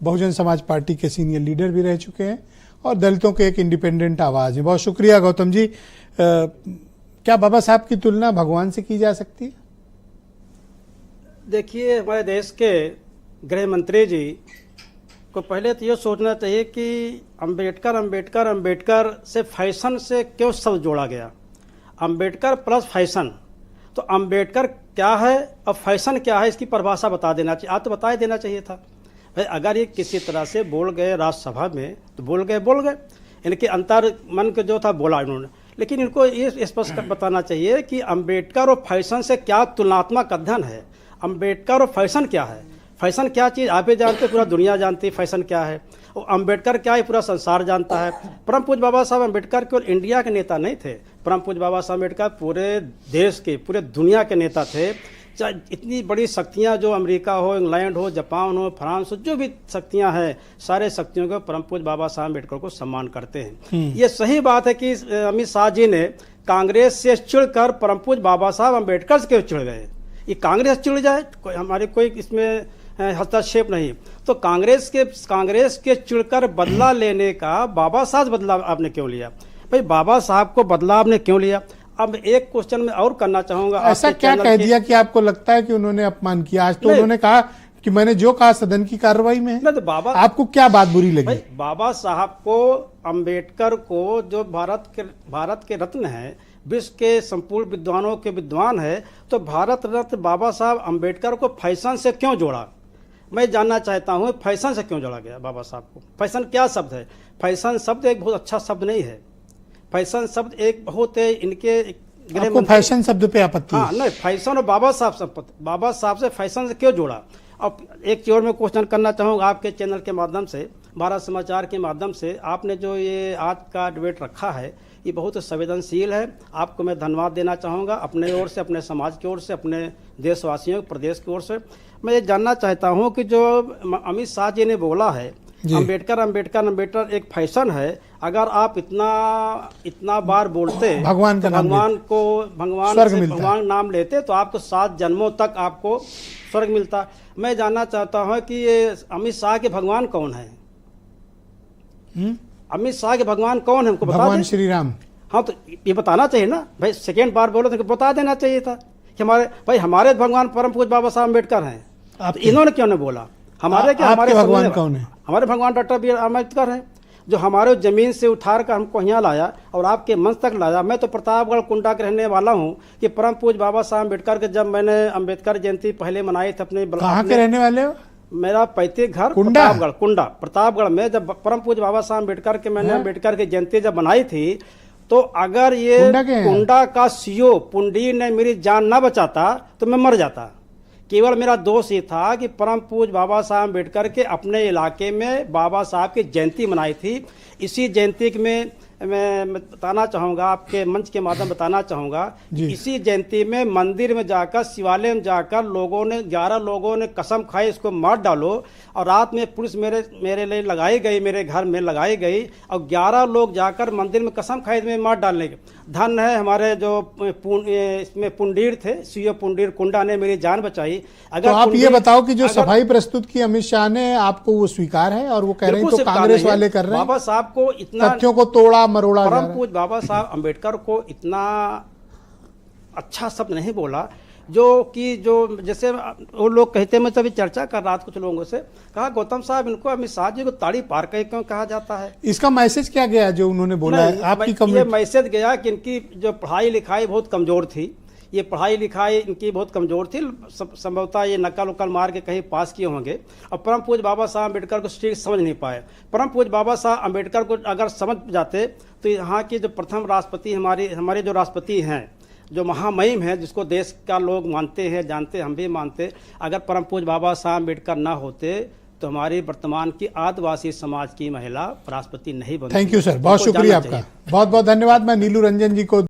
Bahujan Samaj party के senior leader भी रह चुके हैं और दलितों के एक इंडिपेंडेंट आवाज है। बहुत शुक्रिया गौतम जी। क्या बाबा साहब की तुलना भगवान से की जा सकती है? देखिए, हमारे देश के गृह मंत्री जी को पहले तो ये सोचना चाहिए कि अंबेडकर से फैशन से क्यों शब्द जोड़ा गया। अंबेडकर प्लस फैशन, तो अंबेडकर क्या है और फैशन क्या है, इसकी परिभाषा बता देना चाहिए। आप तो बता ही देना चाहिए था भाई। अगर ये किसी तरह से बोल गए राज्यसभा में तो बोल गए, इनके अंतर मन के जो था बोला इन्होंने, लेकिन इनको ये स्पष्ट बताना चाहिए कि अंबेडकर और फैशन से क्या तुलनात्मक अध्ययन है। अंबेडकर और फैशन क्या है, फैशन क्या चीज़ आप भी जानते, पूरा दुनिया जानती है फैशन क्या है, और अंबेडकर क्या है पूरा संसार जानता है। परम पूज्य बाबा साहब अंबेडकर केवल इंडिया के नेता नहीं थे, परम पूज्य बाबा साहब अंबेडकर पूरे देश के, पूरे दुनिया के नेता थे। चाहे इतनी बड़ी शक्तियां जो अमेरिका हो, इंग्लैंड हो, जापान हो, फ्रांस हो, जो भी शक्तियां हैं, सारे शक्तियों को परम पूज्य बाबा साहब अंबेडकर को सम्मान करते हैं। ये सही बात है कि अमित शाह जी ने कांग्रेस से चिढ़कर परम पूज्य बाबा साहब अंबेडकर से क्यों चिढ़ गए। ये कांग्रेस चिढ़ जाए, हमारे कोई इसमें हस्तक्षेप नहीं। तो कांग्रेस के चिढ़कर बदला लेने का बाबा साहब बदला आपने क्यों लिया भाई? बाबा साहब को बदला आपने क्यों लिया? अब एक क्वेश्चन मैं और करना चाहूंगा। ऐसा क्या कह दिया कि आपको लगता है कि उन्होंने अपमान किया? आज तो उन्होंने कहा कि मैंने जो कहा सदन की कार्रवाई में है। तो बाबा, आपको क्या बात बुरी लगी? बाबा साहब को, अंबेडकर को, जो भारत के रत्न है, विश्व के संपूर्ण विद्वानों के विद्वान है, तो भारत रत्न बाबा साहब अंबेडकर को फैशन से क्यों जोड़ा? मैं जानना चाहता हूँ फैशन से क्यों जोड़ा गया बाबा साहब को? फैशन क्या शब्द है? फैशन शब्द एक बहुत अच्छा शब्द नहीं है। फैशन शब्द एक बहुत इनके आपको फैशन शब्द पे आपत्ति? हाँ, नहीं, फैशन और बाबा साहब से फैशन से क्यों जोड़ा? अब एक चीज और मैं क्वेश्चन करना चाहूँगा आपके चैनल के माध्यम से, भारत समाचार के माध्यम से। आपने जो ये आज का डिबेट रखा है ये बहुत संवेदनशील है। आपको मैं धन्यवाद देना चाहूँगा अपने ओर से, अपने समाज की ओर से, अपने देशवासियों प्रदेश की ओर से। मैं ये जानना चाहता हूँ कि जो अमित शाह जी ने बोला है अंबेडकर एक फैशन है, अगर आप इतना बार बोलते भगवान नाम लेते तो आपको 7 जन्मों तक आपको स्वर्ग मिलता। मैं जानना चाहता हूँ कि ये अमित शाह के भगवान कौन है? अमित शाह के भगवान कौन है हमको बता भगवान श्री राम। हाँ, तो ये बताना चाहिए ना भाई। सेकेंड बार बोलो तो बता देना चाहिए था कि हमारे भगवान परम पूज्य बाबा साहब अम्बेडकर हैं। तो इन्होंने क्यों नहीं बोला? हमारे भगवान कौन है? हमारे भगवान डॉक्टर बी आर अम्बेडकर हैं, जो हमारे जमीन से उठाकर हमको यहाँ लाया और आपके मंच तक लाया। मैं तो प्रतापगढ़ कुंडा के रहने वाला हूँ कि परम पूज्य बाबा साहब अम्बेडकर के जब मैंने अम्बेडकर जयंती पहले मनाई थी अपने। कहाँ के रहने वाले हो? मेरा पैतृक घर प्रतापगढ़ में जब परम पूज्य बाबा साहब अम्बेडकर के मैंने अम्बेडकर की जयंती जब बनाई थी, तो अगर ये कुंडा का सीओ पुंडीर ने मेरी जान ना बचाता तो मैं मर जाता। केवल मेरा दोष ये था कि परम पूज्य बाबा साहब अम्बेडकर के अपने इलाके में बाबा साहब की जयंती मनाई थी। इसी जयंती में मैं बताना चाहूँगा, आपके मंच के माध्यम बताना चाहूँगा, इसी जयंती में मंदिर में जाकर, शिवालय में जाकर 11 लोगों ने कसम खाई इसको मार डालो, और रात में पुलिस मेरे लिए लगाई गई, मेरे घर में लगाई गई, और 11 लोग जाकर मंदिर में कसम खाई में मार डालने के। धन है हमारे जो इसमें पुंडीर थे, सीओ पुंडीर कुंडा ने मेरी जान बचाई। अगर तो आप ये बताओ कि जो सफाई प्रस्तुत की अमित शाह ने, आपको वो स्वीकार है? और वो कह रहे हैं तो कांग्रेस वाले कर रहे हैं बाबा साहब को इतना तथ्यों को तोड़ा मरोड़ा। परम पूज्य बाबा साहब अम्बेडकर को इतना अच्छा शब्द नहीं बोला, जो जैसे वो लोग कहते हैं। मैं तभी चर्चा कर रहा था कुछ लोगों से, कहा गौतम साहब इनको अमित शाह जी को ताड़ी पार कर क्यों कहा जाता है? इसका मैसेज क्या गया जो उन्होंने बोला है आपकी? ये मैसेज गया कि इनकी जो पढ़ाई लिखाई बहुत कमजोर थी। ये पढ़ाई लिखाई इनकी बहुत कमजोर थी, संभवतः ये नकल उकल मार के कहीं पास किए होंगे, और परम पूज्य बाबा साहब अम्बेडकर को ठीक समझ नहीं पाए। परम पूज्य बाबा साहब अम्बेडकर को अगर समझ जाते तो यहाँ के जो प्रथम राष्ट्रपति हमारे जो राष्ट्रपति हैं, जो महामहिम है, जिसको देश का लोग मानते हैं, जानते, हम भी मानते, अगर परम पूज्य बाबा साहब अम्बेडकर ना होते तो हमारी वर्तमान की आदिवासी समाज की महिला राष्ट्रपति नहीं बनती। थैंक यू सर, बहुत शुक्रिया आपका, बहुत बहुत धन्यवाद। मैं नीलू रंजन जी को